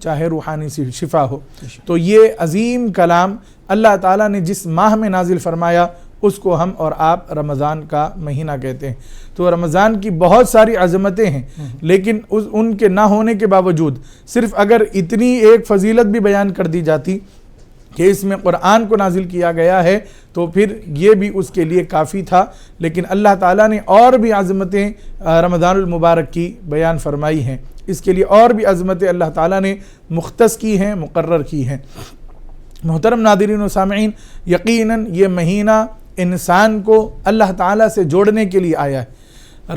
چاہے روحانی شفا ہو۔ تو یہ عظیم کلام اللہ تعالیٰ نے جس ماہ میں نازل فرمایا اس کو ہم اور آپ رمضان کا مہینہ کہتے ہیں۔ تو رمضان کی بہت ساری عظمتیں ہیں، لیکن ان کے نہ ہونے کے باوجود صرف اگر اتنی ایک فضیلت بھی بیان کر دی جاتی کہ اس میں قرآن کو نازل کیا گیا ہے تو پھر یہ بھی اس کے لیے کافی تھا، لیکن اللہ تعالیٰ نے اور بھی عظمتیں رمضان المبارک کی بیان فرمائی ہیں، اس کے لیے اور بھی عظمتیں اللہ تعالیٰ نے مختص کی ہیں، مقرر کی ہیں۔ محترم ناظرین و سامعین، یقیناً یہ مہینہ انسان کو اللہ تعالیٰ سے جوڑنے کے لیے آیا ہے۔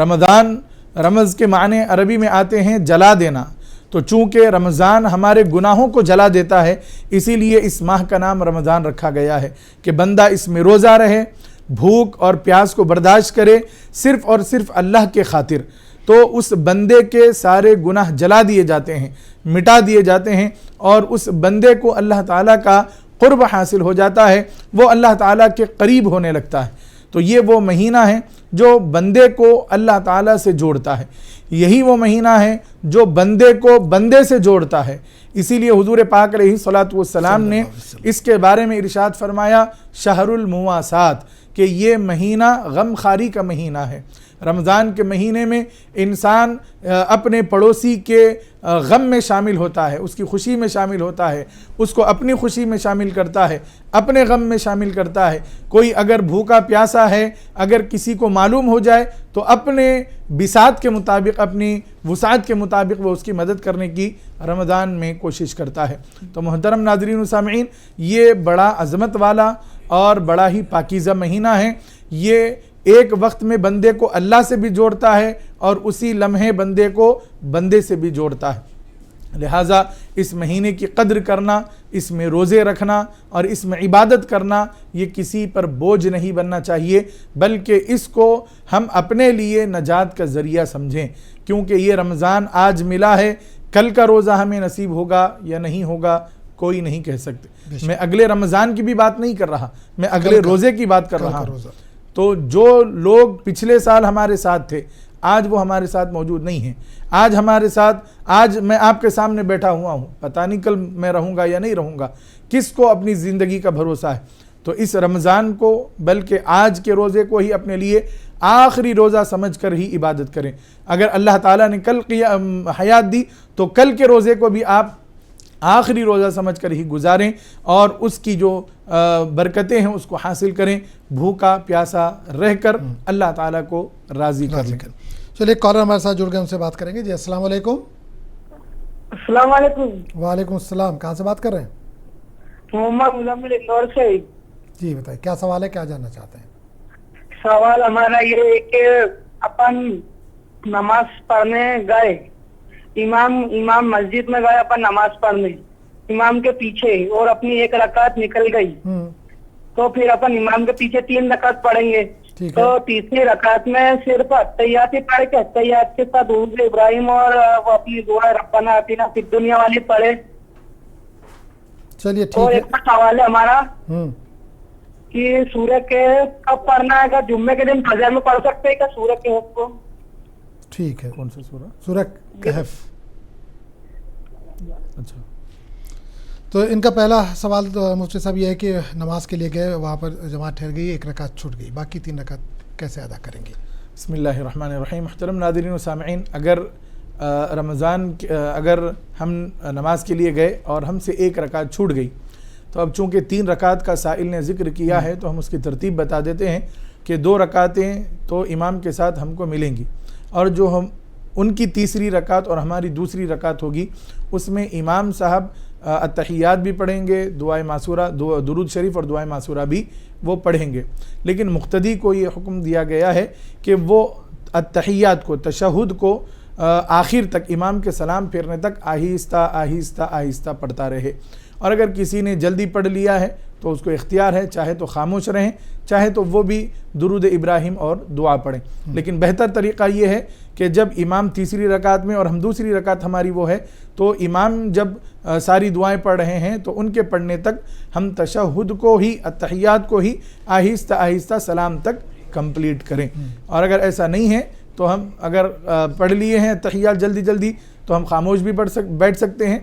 رمض کے معنی عربی میں آتے ہیں جلا دینا، تو چونکہ رمضان ہمارے گناہوں کو جلا دیتا ہے، اسی لیے اس ماہ کا نام رمضان رکھا گیا ہے کہ بندہ اس میں روزہ رہے، بھوک اور پیاس کو برداشت کرے صرف اور صرف اللہ کے خاطر، تو اس بندے کے سارے گناہ جلا دیے جاتے ہیں، مٹا دیے جاتے ہیں، اور اس بندے کو اللہ تعالیٰ کا قرب حاصل ہو جاتا ہے، وہ اللہ تعالیٰ کے قریب ہونے لگتا ہے۔ تو یہ وہ مہینہ ہے جو بندے کو اللہ تعالیٰ سے جوڑتا ہے، یہی وہ مہینہ ہے جو بندے کو بندے سے جوڑتا ہے۔ اسی لیے حضور پاک علیہ الصلوۃ والسلام نے اس کے بارے میں ارشاد فرمایا شہر المواسات، کہ یہ مہینہ غم خاری کا مہینہ ہے۔ رمضان کے مہینے میں انسان اپنے پڑوسی کے غم میں شامل ہوتا ہے، اس کی خوشی میں شامل ہوتا ہے، اس کو اپنی خوشی میں شامل کرتا ہے، اپنے غم میں شامل کرتا ہے۔ کوئی اگر بھوکا پیاسا ہے، اگر کسی کو معلوم ہو جائے تو اپنے بساط کے مطابق، اپنی وسعت کے مطابق وہ اس کی مدد کرنے کی رمضان میں کوشش کرتا ہے۔ تو محترم ناظرین و سامعین، یہ بڑا عظمت والا اور بڑا ہی پاکیزہ مہینہ ہے۔ یہ ایک وقت میں بندے کو اللہ سے بھی جوڑتا ہے اور اسی لمحے بندے کو بندے سے بھی جوڑتا ہے۔ لہٰذا اس مہینے کی قدر کرنا، اس میں روزے رکھنا اور اس میں عبادت کرنا یہ کسی پر بوجھ نہیں بننا چاہیے، بلکہ اس کو ہم اپنے لیے نجات کا ذریعہ سمجھیں، کیونکہ یہ رمضان آج ملا ہے، کل کا روزہ ہمیں نصیب ہوگا یا نہیں ہوگا کوئی نہیں کہہ سکتے۔ میں اگلے رمضان کی بھی بات نہیں کر رہا، میں اگلے روزے کی بات کر رہا ہوں۔ تو جو لوگ پچھلے سال ہمارے ساتھ تھے آج وہ ہمارے ساتھ موجود نہیں ہیں، آج ہمارے ساتھ، آج میں آپ کے سامنے بیٹھا ہوا ہوں، پتہ نہیں کل میں رہوں گا یا نہیں رہوں گا، کس کو اپنی زندگی کا بھروسہ ہے۔ تو اس رمضان کو، بلکہ آج کے روزے کو ہی اپنے لیے آخری روزہ سمجھ کر ہی عبادت کریں۔ اگر اللہ تعالیٰ نے کل حیات دی تو کل کے روزے کو بھی آپ آخری روزہ سمجھ کر ہی گزاریں اور اس کی جو برکتیں ہیں اس کو حاصل کریں، بھوکا پیاسا رہ کر اللہ تعالیٰ کو راضی کر لیں۔ چلیے ایک کالر ہمارے ساتھ جڑ گئے، ان سے بات کریں گے۔ جی السلام علیکم۔ السلام علیکم۔ وعلیکم السلام، کہاں سے بات کر رہے ہیں؟ محمد مزمل اندور سے۔ جی بتائیے کیا سوال ہے، کیا جاننا چاہتے ہیں؟ سوال ہمارا یہ ہے کہ اپن نماز پڑھنے گئے، امام مسجد میں گئے اپن نماز پڑھنے امام کے پیچھے، اور اپنی ایک رکعت نکل گئی، تو پھر اپن امام کے پیچھے 3 رکعت پڑھیں گے، تو تیسری رکعت میں صرف اتحیات ہی پڑھ کے اتحیات کے ساتھ درود ابراہیم اور وہ اپنی دعا ربنا آتنا فی الدنیا والی پڑھے۔ چلیے اور ٹھیک ایک سوال ہے ہمارا کہ سورہ کے کب پڑھنا ہے، کہ جمعے کے دن فجر میں پڑھ سکتے ہیں کیا سورہ کے حق کو؟ ٹھیک ہے۔ کون سا سورہ؟ سورہ کہف۔ اچھا، تو ان کا پہلا سوال تو مفتی صاحب یہ ہے کہ نماز کے لیے گئے، وہاں پر جماعت ٹھہر گئی، 1 رکعت چھوٹ گئی، باقی 3 رکعت کیسے ادا کریں گے؟ بسم اللہ الرحمن الرحیم۔ محترم ناظرین و سامعین، اگر اگر ہم نماز کے لیے گئے اور ہم سے 1 رکعت چھوٹ گئی، تو اب چونکہ 3 رکعت کا سائل نے ذکر کیا ہے تو ہم اس کی ترتیب بتا دیتے ہیں کہ 2 رکعتیں تو امام کے ساتھ ہم کو ملیں گی، اور جو ہم ان کی تیسری رکعت اور ہماری دوسری رکعت ہوگی اس میں امام صاحب اتحیات بھی پڑھیں گے، دعائے معصورہ، درود شریف اور دعائے معصورہ بھی وہ پڑھیں گے، لیکن مقتدی کو یہ حکم دیا گیا ہے کہ وہ اتحیات کو، تشہد کو آخر تک، امام کے سلام پھیرنے تک آہستہ آہستہ آہستہ پڑھتا رہے۔ اور اگر کسی نے جلدی پڑھ لیا ہے تو اس کو اختیار ہے، چاہے تو خاموش رہیں، چاہے تو وہ بھی درود ابراہیم اور دعا پڑھیں، لیکن بہتر طریقہ یہ ہے کہ جب امام تیسری رکعت میں اور ہم دوسری رکعت ہماری وہ ہے، تو امام جب ساری دعائیں پڑھ رہے ہیں تو ان کے پڑھنے تک ہم تشہد کو ہی، اتحیات کو ہی آہستہ آہستہ سلام تک کمپلیٹ کریں۔ اور اگر ایسا نہیں ہے تو ہم اگر پڑھ لیے ہیں اتحیات جلدی جلدی تو ہم خاموش بھی بیٹھ سکتے ہیں،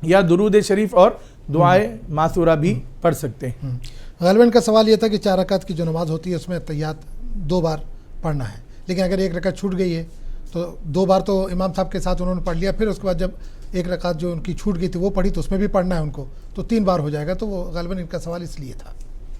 یا درود شریف اور دعائے معثورہ بھی پڑھ سکتے ہیں۔ غالباً کا سوال یہ تھا کہ 4 رکعت کی جو نماز ہوتی ہے اس میں تحیات 2 بار پڑھنا ہے، لیکن اگر 1 رکعت چھوٹ گئی ہے تو 2 بار تو امام صاحب کے ساتھ انہوں نے پڑھ لیا، پھر اس کے بعد جب 1 رکعت جو ان کی چھوٹ گئی تھی وہ پڑھی تو اس میں بھی پڑھنا ہے ان کو، تو 3 بار ہو جائے گا، تو وہ غالباً ان کا سوال اس لیے تھا۔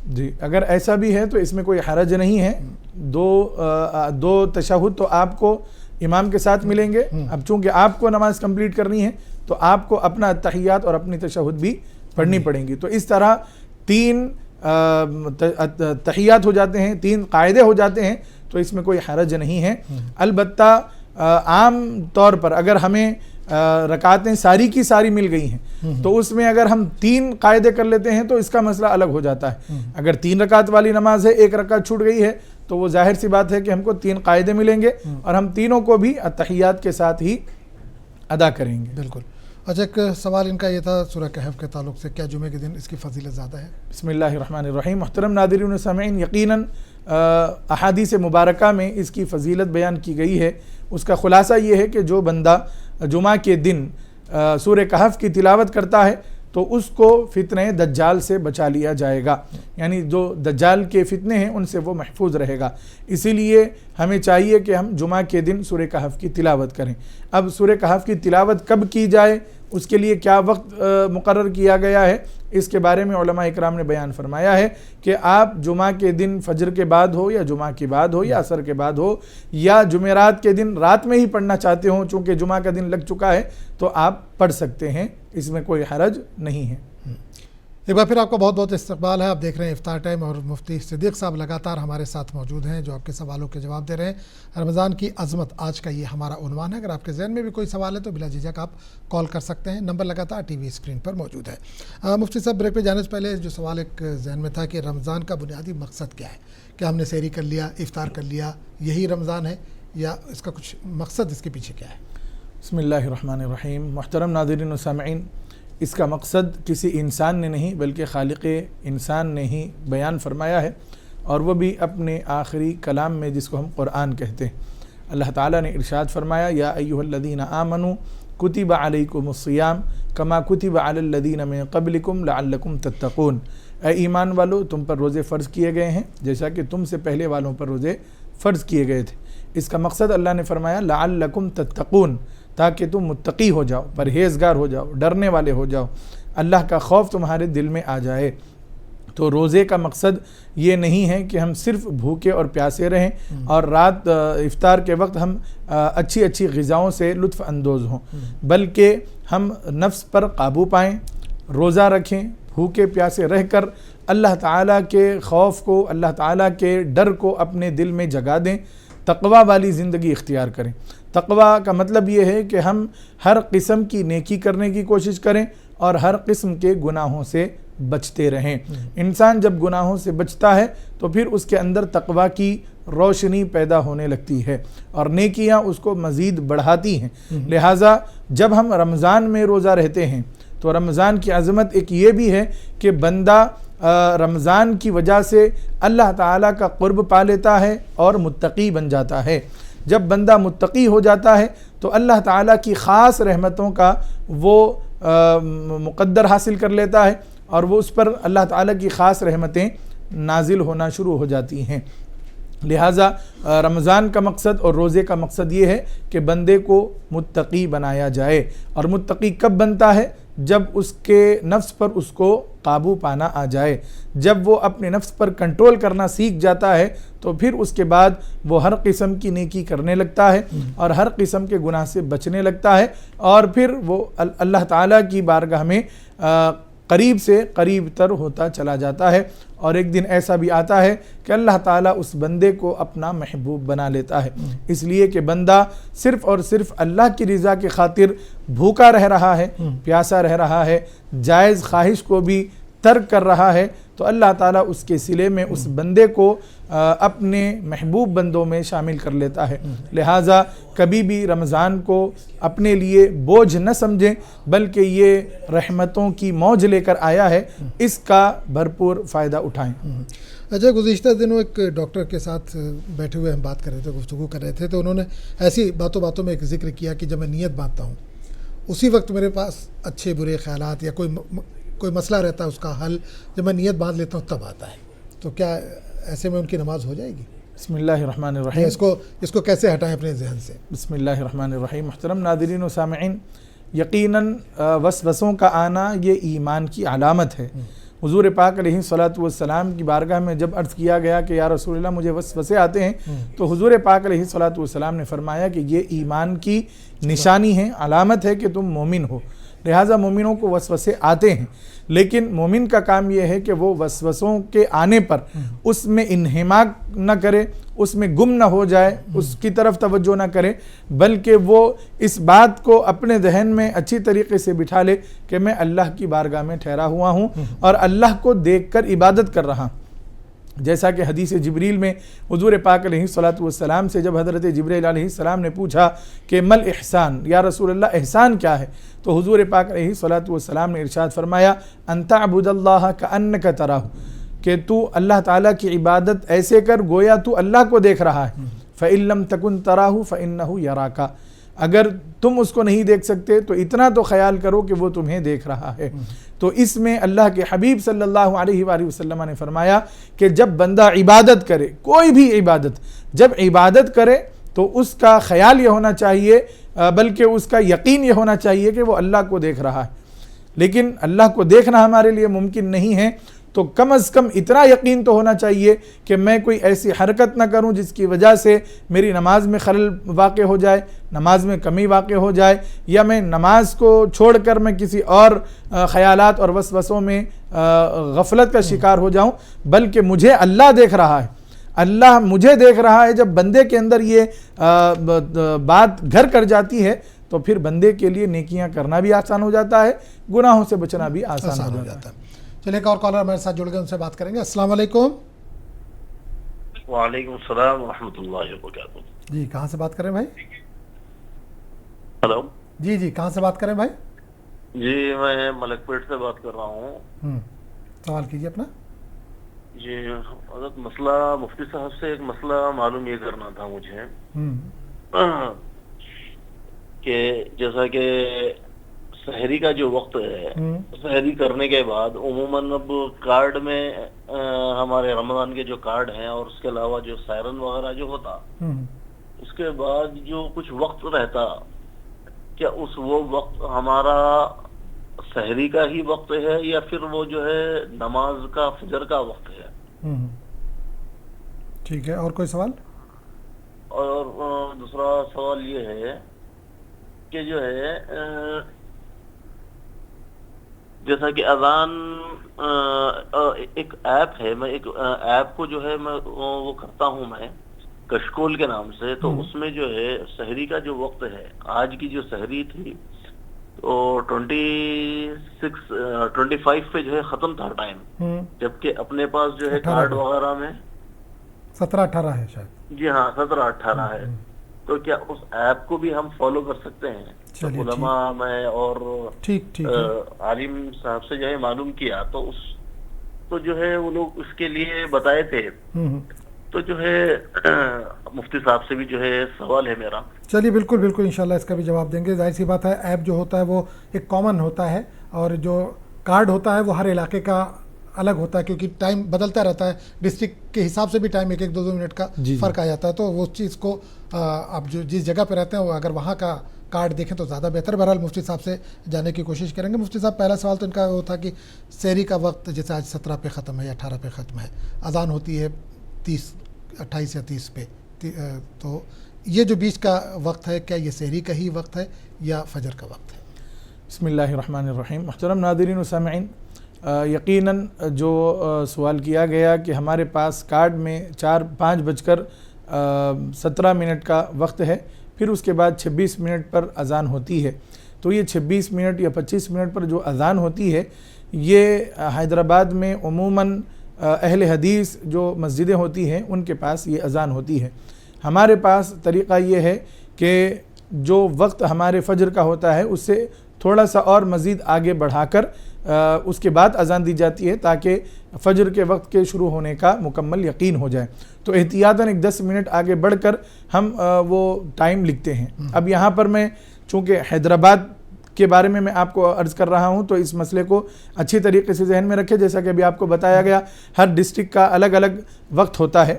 جی، اگر ایسا بھی ہے تو اس میں کوئی حرج نہیں ہے، دو تشہد تو آپ کو امام کے ساتھ ملیں گے۔ اب چونکہ آپ کو نماز کمپلیٹ کرنی ہے تو آپ کو اپنا تحیات اور اپنی تشہد بھی پڑھنی پڑیں گی، تو اس طرح 3 تحیات ہو جاتے ہیں، 3 قاعدے ہو جاتے ہیں، تو اس میں کوئی حرج نہیں ہے۔ البتہ عام طور پر اگر ہمیں رکعتیں ساری کی ساری مل گئی ہیں تو اس میں اگر ہم 3 قاعدے کر لیتے ہیں تو اس کا مسئلہ الگ ہو جاتا ہے۔ اگر 3 رکعت والی نماز ہے، 1 رکعت چھوٹ گئی ہے، تو وہ ظاہر سی بات ہے کہ ہم کو 3 قاعدے ملیں گے اور ہم تینوں کو بھی التحیات کے ساتھ ہی ادا کریں گے۔ بالکل۔ اچھا، ایک سوال ان کا یہ تھا سورہ کہف کے تعلق سے، کیا جمعے کے دن اس کی فضیلت زیادہ ہے؟ بسم اللہ الرحمن الرحیم۔ محترم ناظرین و سامعین، یقیناً احادیث مبارکہ میں اس کی فضیلت بیان کی گئی ہے۔ اس کا خلاصہ یہ ہے کہ جو بندہ جمعہ کے دن سورہ کہف کی تلاوت کرتا ہے تو اس کو فتنہ دجال سے بچا لیا جائے گا، یعنی جو دجال کے فتنے ہیں ان سے وہ محفوظ رہے گا۔ اسی لیے ہمیں چاہیے کہ ہم جمعہ کے دن سورہ کہف کی تلاوت کریں۔ اب سورہ کہف کی تلاوت کب کی جائے، اس کے لیے کیا وقت مقرر کیا گیا ہے، اس کے بارے میں علماء اکرام نے بیان فرمایا ہے کہ آپ جمعہ کے دن فجر کے بعد ہو یا جمعہ کے بعد ہو یا عصر کے بعد ہو یا جمعرات کے دن رات میں ہی پڑھنا چاہتے ہوں، چونکہ جمعہ کا دن لگ چکا ہے تو آپ پڑھ سکتے ہیں، اس میں کوئی حرج نہیں ہے۔ ایک بار پھر آپ کا بہت بہت استقبال ہے۔ آپ دیکھ رہے ہیں افطار ٹائم اور مفتی صدیق صاحب لگاتار ہمارے ساتھ موجود ہیں جو آپ کے سوالوں کے جواب دے رہے ہیں۔ رمضان کی عظمت آج کا یہ ہمارا عنوان ہے۔ اگر آپ کے ذہن میں بھی کوئی سوال ہے تو بلا جھجک آپ کال کر سکتے ہیں، نمبر لگاتار ٹی وی اسکرین پر موجود ہے۔ مفتی صاحب، بریک پہ جانے سے پہلے جو سوال ایک ذہن میں تھا کہ رمضان کا بنیادی مقصد کیا ہے؟ کیا ہم نے سحری کر لیا، افطار کر لیا، یہی رمضان ہے، یا اس کا کچھ مقصد اس کے پیچھے کیا ہے؟ بسم اللہ الرحمن الرحیم۔ محترم ناظرین و سامعین، اس کا مقصد کسی انسان نے نہیں بلکہ خالق انسان نے ہی بیان فرمایا ہے، اور وہ بھی اپنے آخری کلام میں جس کو ہم قرآن کہتے ہیں۔ اللہ تعالیٰ نے ارشاد فرمایا، یا ایھا الذین آمنوا کتب علیکم الصیام کما کتب علی الذین من قبلکم لعلکم تتقون۔ اے ایمان والو، تم پر روزے فرض کیے گئے ہیں جیسا کہ تم سے پہلے والوں پر روزے فرض کیے گئے تھے۔ اس کا مقصد اللہ نے فرمایا لعلکم تتقون، تاکہ تم متقی ہو جاؤ، پرہیزگار ہو جاؤ، ڈرنے والے ہو جاؤ، اللہ کا خوف تمہارے دل میں آ جائے۔ تو روزے کا مقصد یہ نہیں ہے کہ ہم صرف بھوکے اور پیاسے رہیں اور رات افطار کے وقت ہم اچھی اچھی غذاؤں سے لطف اندوز ہوں، بلکہ ہم نفس پر قابو پائیں، روزہ رکھیں، بھوکے پیاسے رہ کر اللہ تعالیٰ کے خوف کو، اللہ تعالیٰ کے ڈر کو اپنے دل میں جگا دیں، تقوی والی زندگی اختیار کریں۔ تقوی کا مطلب یہ ہے کہ ہم ہر قسم کی نیکی کرنے کی کوشش کریں اور ہر قسم کے گناہوں سے بچتے رہیں۔ انسان جب گناہوں سے بچتا ہے تو پھر اس کے اندر تقوی کی روشنی پیدا ہونے لگتی ہے اور نیکیاں اس کو مزید بڑھاتی ہیں۔ لہٰذا جب ہم رمضان میں روزہ رہتے ہیں تو رمضان کی عظمت ایک یہ بھی ہے کہ بندہ رمضان کی وجہ سے اللہ تعالیٰ کا قرب پا لیتا ہے اور متقی بن جاتا ہے۔ جب بندہ متقی ہو جاتا ہے تو اللہ تعالیٰ کی خاص رحمتوں کا وہ مقدر حاصل کر لیتا ہے اور وہ اس پر اللہ تعالیٰ کی خاص رحمتیں نازل ہونا شروع ہو جاتی ہیں۔ لہٰذا رمضان کا مقصد اور روزے کا مقصد یہ ہے کہ بندے کو متقی بنایا جائے، اور متقی کب بنتا ہے؟ جب اس کے نفس پر اس کو قابو پانا آ جائے، جب وہ اپنے نفس پر کنٹرول کرنا سیکھ جاتا ہے تو پھر اس کے بعد وہ ہر قسم کی نیکی کرنے لگتا ہے اور ہر قسم کے گناہ سے بچنے لگتا ہے، اور پھر وہ اللہ تعالیٰ کی بارگاہ میں قریب سے قریب تر ہوتا چلا جاتا ہے، اور ایک دن ایسا بھی آتا ہے کہ اللہ تعالیٰ اس بندے کو اپنا محبوب بنا لیتا ہے، اس لیے کہ بندہ صرف اور صرف اللہ کی رضا کی خاطر بھوکا رہ رہا ہے، پیاسا رہ رہا ہے، جائز خواہش کو بھی ترک کر رہا ہے، تو اللہ تعالیٰ اس کے صلے میں اس بندے کو اپنے محبوب بندوں میں شامل کر لیتا ہے۔ لہٰذا کبھی بھی رمضان کو اپنے لیے بوجھ نہ سمجھیں، بلکہ یہ رحمتوں کی موج لے کر آیا ہے، اس کا بھرپور فائدہ اٹھائیں۔ اچھا، گزشتہ دنوں ایک ڈاکٹر کے ساتھ بیٹھے ہوئے ہم بات کر رہے تھے، گفتگو کر رہے تھے، تو انہوں نے ایسی باتوں میں ایک ذکر کیا کہ جب میں نیت باندھتا ہوں اسی وقت میرے پاس اچھے برے خیالات یا کوئی مسئلہ رہتا ہے، اس کا حل جب میں نیت باندھ لیتا ہوں تب آتا ہے، تو کیا ایسے میں ان کی نماز ہو جائے گی؟ بسم اللہ الرحمن الرحیم. اس کو کیسے ہٹائیں اپنے ذہن سے؟ بسم اللہ الرحمن الرحیم. محترم ناظرین و سامعین، یقیناً وسوسوں کا آنا یہ ایمان کی علامت ہے. حضور پاک علیہ الصلوۃ والسلام کی بارگاہ میں جب عرض کیا گیا کہ یا رسول اللہ مجھے وسوسے آتے ہیں، تو حضور پاک علیہ الصلوۃ والسلام نے فرمایا کہ یہ ایمان کی نشانی ہے، علامت ہے کہ تم مومن ہو. لہٰذا مومنوں کو وسوسے آتے ہیں، لیکن مومن کا کام یہ ہے کہ وہ وسوسوں کے آنے پر اس میں انہماک نہ کرے، اس میں گم نہ ہو جائے، اس کی طرف توجہ نہ کرے، بلکہ وہ اس بات کو اپنے ذہن میں اچھی طریقے سے بٹھا لے کہ میں اللہ کی بارگاہ میں ٹھہرا ہوا ہوں اور اللہ کو دیکھ کر عبادت کر رہا ہوں. جیسا کہ حدیث جبریل میں حضور پاک علیہ الصلوۃ والسلام سے جب حضرت جبریل علیہ السلام نے پوچھا کہ مل احسان، یا رسول اللہ احسان کیا ہے، تو حضور پاک علیہ الصلوۃ والسلام نے ارشاد فرمایا ان تعبد اللہ کأنک تراہ، کہ تو اللہ تعالیٰ کی عبادت ایسے کر گویا تو اللہ کو دیکھ رہا ہے. فإن لم تکن تراہ فإنہ یراک، اگر تم اس کو نہیں دیکھ سکتے تو اتنا تو خیال کرو کہ وہ تمہیں دیکھ رہا ہے. تو اس میں اللہ کے حبیب صلی اللہ علیہ وآلہ وسلم نے فرمایا کہ جب بندہ عبادت کرے، کوئی بھی عبادت جب عبادت کرے تو اس کا خیال یہ ہونا چاہیے، بلکہ اس کا یقین یہ ہونا چاہیے کہ وہ اللہ کو دیکھ رہا ہے. لیکن اللہ کو دیکھنا ہمارے لیے ممکن نہیں ہے، تو کم از کم اتنا یقین تو ہونا چاہیے کہ میں کوئی ایسی حرکت نہ کروں جس کی وجہ سے میری نماز میں خلل واقع ہو جائے، نماز میں کمی واقع ہو جائے، یا میں نماز کو چھوڑ کر میں کسی اور خیالات اور وسوسوں میں غفلت کا شکار ہو جاؤں، بلکہ مجھے اللہ دیکھ رہا ہے. اللہ مجھے دیکھ رہا ہے. جب بندے کے اندر یہ بات گھر کر جاتی ہے تو پھر بندے کے لیے نیکیاں کرنا بھی آسان ہو جاتا ہے، گناہوں سے بچنا بھی آسان ہو جاتا ہے. چلے ایک اور کالر ہمارے ساتھ جڑ گئے، ان سے بات کریں گے. السلام علیکم. وعلیکم السلام ورحمۃ اللہ وبرکاتہ. جی کہاں سے بات کریں بھائی؟ ہلو. جی کہاں سے بات کریں بھائی؟ جی میں ملک پیٹ سے بات کر رہا ہوں. سوال کیجیے اپنا. جی حضرت مسئلہ مفتی صاحب سے ایک مسئلہ معلوم یہ کرنا تھا مجھے کہ جیسا کہ سحری کا جو وقت ہے، سحری کرنے کے بعد عموماً اب کارڈ میں ہمارے رمضان کے جو کارڈ ہیں اور اس کے علاوہ جو سائرن وغیرہ جو ہوتا، اس کے بعد جو کچھ وقت رہتا، کیا وہ وقت ہمارا سحری کا ہی وقت ہے یا پھر وہ جو ہے نماز کا فجر کا وقت ہے؟ ٹھیک ہے، اور کوئی سوال؟ اور دوسرا سوال یہ ہے کہ جو ہے جیسا کہ اذان ایک ایپ ہے، میں ایک ایپ کو جو ہے میں وہ کرتا ہوں میں کشکول کے نام سے، تو اس میں جو ہے سحری کا جو وقت ہے، آج کی جو سحری تھی تو 25 پہ جو ہے ختم تھا ٹائم، جبکہ اپنے پاس جو ہے کارڈ وغیرہ میں 17-18 ہے شاید. جی ہاں 17-18 ہے. تو کیا اس ایپ کو بھی ہم فالو کر سکتے ہیں؟ علماء میں اور عالم صاحب سے جو ہے معلوم کیا تو جو ہے وہ لوگ اس کے لیے بتائے تھے، تو جو ہے مفتی صاحب سے بھی جو ہے سوال ہے میرا. چلیے بالکل انشاءاللہ اس کا بھی جواب دیں گے. ظاہر سی بات ہے ایپ جو ہوتا ہے وہ ایک کامن ہوتا ہے اور جو کارڈ ہوتا ہے وہ ہر علاقے کا الگ ہوتا ہے، کیونکہ ٹائم بدلتا رہتا ہے، ڈسٹرکٹ کے حساب سے بھی ٹائم 1-2 منٹ کا فرق آ جاتا ہے. تو وہ چیز کو آپ جو جس جگہ پہ رہتے ہیں وہ اگر وہاں کا کارڈ دیکھیں تو زیادہ بہتر. بہرحال مفتی صاحب سے جانے کی کوشش کریں گے. مفتی صاحب پہلا سوال تو ان کا وہ تھا کہ سحری کا وقت جیسے آج 17 پہ ختم ہے یا 18 پہ ختم ہے، اذان ہوتی ہے 28 یا 30 پہ، تو یہ جو بیچ کا وقت ہے کیا یہ سحری کا ہی وقت ہے یا فجر کا وقت ہے؟ بسم اللہ الرحمن الرحیم. محترم ناظرین و سامعین، یقیناً جو سوال کیا گیا کہ ہمارے پاس کارڈ میں 5:17 کا وقت ہے، پھر اس کے بعد 26 منٹ پر اذان ہوتی ہے، تو یہ 26 منٹ یا 25 منٹ پر جو اذان ہوتی ہے یہ حیدرآباد میں عموماً اہل حدیث جو مسجدیں ہوتی ہیں ان کے پاس یہ اذان ہوتی ہے. ہمارے پاس طریقہ یہ ہے کہ جو وقت ہمارے فجر کا ہوتا ہے اس سے تھوڑا سا اور مزید آگے بڑھا کر اس کے بعد اذان دی جاتی ہے تاکہ فجر کے وقت کے شروع ہونے کا مکمل یقین ہو جائے. تو احتیاطاً 10 منٹ آگے بڑھ کر ہم وہ ٹائم لکھتے ہیں. اب یہاں پر میں چونکہ حیدرآباد کے بارے میں آپ کو عرض کر رہا ہوں، تو اس مسئلے کو اچھی طریقے سے ذہن میں رکھیں. جیسا کہ ابھی آپ کو بتایا گیا ہر ڈسٹرکٹ کا الگ الگ وقت ہوتا ہے.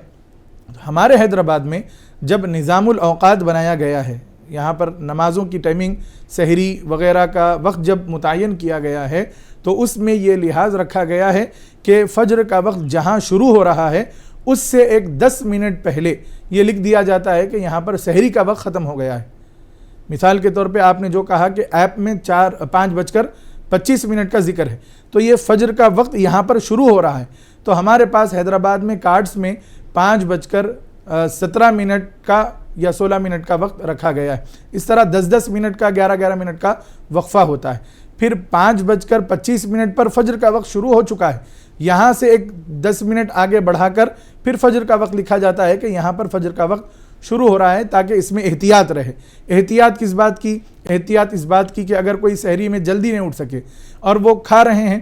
ہمارے حیدرآباد میں جب نظام الاوقات بنایا گیا ہے، یہاں پر نمازوں کی ٹائمنگ، سحری وغیرہ کا وقت جب متعین کیا گیا ہے، تو اس میں یہ لحاظ رکھا گیا ہے کہ فجر کا وقت جہاں شروع ہو رہا ہے اس سے ایک 10 منٹ پہلے یہ لکھ دیا جاتا ہے کہ یہاں پر سحری کا وقت ختم ہو گیا ہے. مثال کے طور پہ آپ نے جو کہا کہ ایپ میں 5:25 کا ذکر ہے، تو یہ فجر کا وقت یہاں پر شروع ہو رہا ہے. تو ہمارے پاس حیدرآباد میں کارڈز میں 5:17 کا یا 16 منٹ کا وقت رکھا گیا ہے. اس طرح 10 منٹ کا، 11 منٹ کا وقفہ ہوتا ہے. پھر 5:25 پر فجر کا وقت شروع ہو چکا ہے. یہاں سے ایک 10 منٹ آگے بڑھا کر پھر فجر کا وقت لکھا جاتا ہے کہ یہاں پر فجر کا وقت شروع ہو رہا ہے، تاکہ اس میں احتیاط رہے. احتیاط کس بات کی؟ احتیاط اس بات کی کہ اگر کوئی سحری میں جلدی نہیں اٹھ سکے اور وہ کھا رہے ہیں،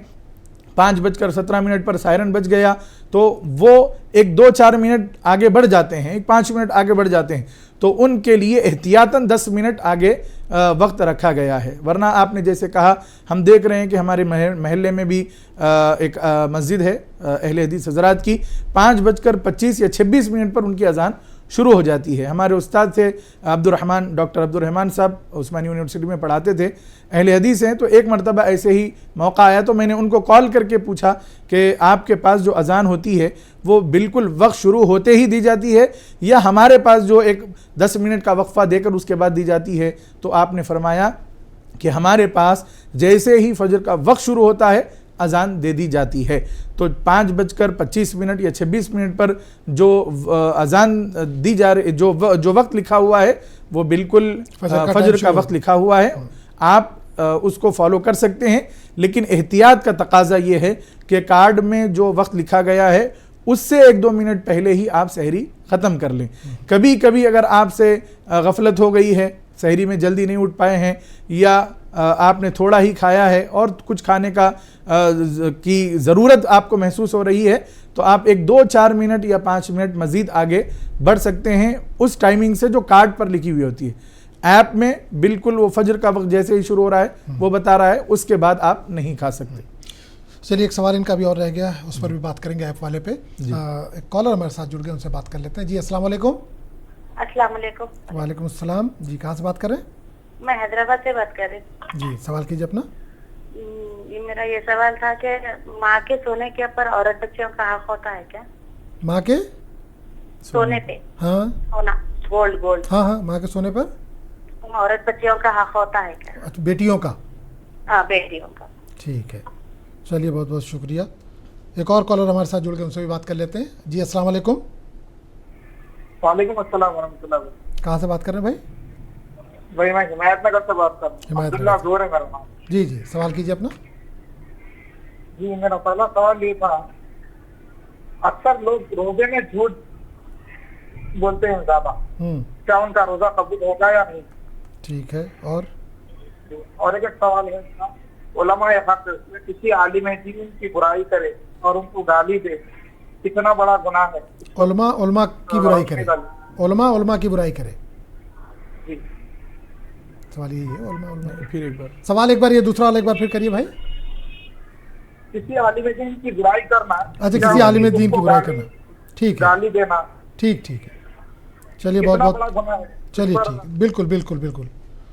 5:17 پر سائرن بج گیا، تو وہ ایک 2-4 منٹ آگے بڑھ جاتے ہیں، ایک 5 منٹ آگے بڑھ جاتے ہیں، تو ان کے لیے احتیاطاً 10 منٹ آگے وقت رکھا گیا ہے. ورنہ آپ نے جیسے کہا، ہم دیکھ رہے ہیں کہ ہمارے محلے میں بھی ایک مسجد ہے اہل حدیث حضرات کی، 5:25 یا 26 پر ان کی اذان شروع ہو جاتی ہے. ہمارے استاد تھے ڈاکٹر عبد الرحمن صاحب، عثمانی یونیورسٹی میں پڑھاتے تھے، اہل حدیث ہیں. تو ایک مرتبہ ایسے ہی موقع آیا تو میں نے ان کو کال کر کے پوچھا کہ آپ کے پاس جو اذان ہوتی ہے وہ بالکل وقت شروع ہوتے ہی دی جاتی ہے یا ہمارے پاس جو ایک 10 منٹ کا وقفہ دے کر اس کے بعد دی جاتی ہے؟ تو آپ نے فرمایا کہ ہمارے پاس جیسے ہی فجر کا وقت شروع ہوتا ہے اذان دے دی جاتی ہے. تو 5:25 یا 26 پر جو اذان دی جا رہی، جو وقت لکھا ہوا ہے وہ بالکل فجر کا وقت لکھا ہوا ہے. آپ اس کو فالو کر سکتے ہیں، لیکن احتیاط کا تقاضا یہ ہے کہ کارڈ میں جو وقت لکھا گیا ہے اس سے 1-2 منٹ پہلے ہی آپ سحری ختم کر لیں. کبھی کبھی اگر آپ سے غفلت ہو گئی ہے، سحری میں جلدی نہیں اٹھ پائے ہیں، یا آپ نے تھوڑا ہی کھایا ہے اور کچھ کھانے کی ضرورت آپ کو محسوس ہو رہی ہے، تو آپ ایک 2-4 منٹ یا 5 منٹ مزید آگے بڑھ سکتے ہیں اس ٹائمنگ سے جو کارڈ پر لکھی ہوئی ہوتی ہے. ایپ میں بالکل وہ فجر کا وقت جیسے ہی شروع ہو رہا ہے وہ بتا رہا ہے، اس کے بعد آپ نہیں کھا سکتے. چلیے ایک سوال ان کا بھی اور رہ گیا، اس پر بھی بات کریں گے ایپ والے پہ. ایک کالر ہمارے ساتھ جڑ گئے، ان سے بات کر لیتے ہیں. جی السلام علیکم. السلام علیکم. وعلیکم السلام. جی کہاں سے بات کر رہے ہیں؟ میں حیدرآباد سے بات کر رہی ہوں. جی سوال کیجیے اپنا. میرا یہ سوال تھا کہ ماں کے سونے کے اوپر عورت بچوں کا حق ہوتا ہے کیا؟ ماں کے سونے پہ؟ ہاں سونا، گولڈ. ہاں ماں کے سونے پر عورت بچیوں کا حق ہوتا ہے کیا؟ بیٹیوں کا؟ ہاں بیٹیوں کا. ٹھیک ہے، چلیے بہت بہت شکریہ. ایک اور کالر ہمارے ساتھ جڑ کے ان سے بھی بات کر لیتے ہیں. جی السلام علیکم. وعلیکم السلام ورحمۃ اللہ. کہاں سے بات کر رہے ہیں بھائی؟ میں حمایت نگر سے بات کر رہا ہوں. عبداللہ زور ہے میرا نام. جی سوال کیجیے اپنا. جی میرا پہلا سوال یہ تھا، اکثر لوگ روزے میں جھوٹ بولتے ہیں زیادہ، کیا ان کا روزہ قبول ہوگا یا نہیں؟ ٹھیک ہے. اور ایک سوال ہے، علماء حق کسی عالم دین کی برائی کرے اور ان کو گالی دے، کتنا بڑا گناہ ہے؟ علماء کی برائی کرے، علماء کی برائی کرے. جی سوال یہی ہے. علماء پھر ایک بار سوال ایک بار، یہ دوسرا والا ایک بار پھر کریے بھائی. کسی عالم دین کی برائی کرنا. اچھا، کسی عالم دین کی برائی کرنا. ٹھیک ہے، گالی دینا. ٹھیک ہے. چلیے بہت بہت، چلیے ٹھیک ہے. بالکل.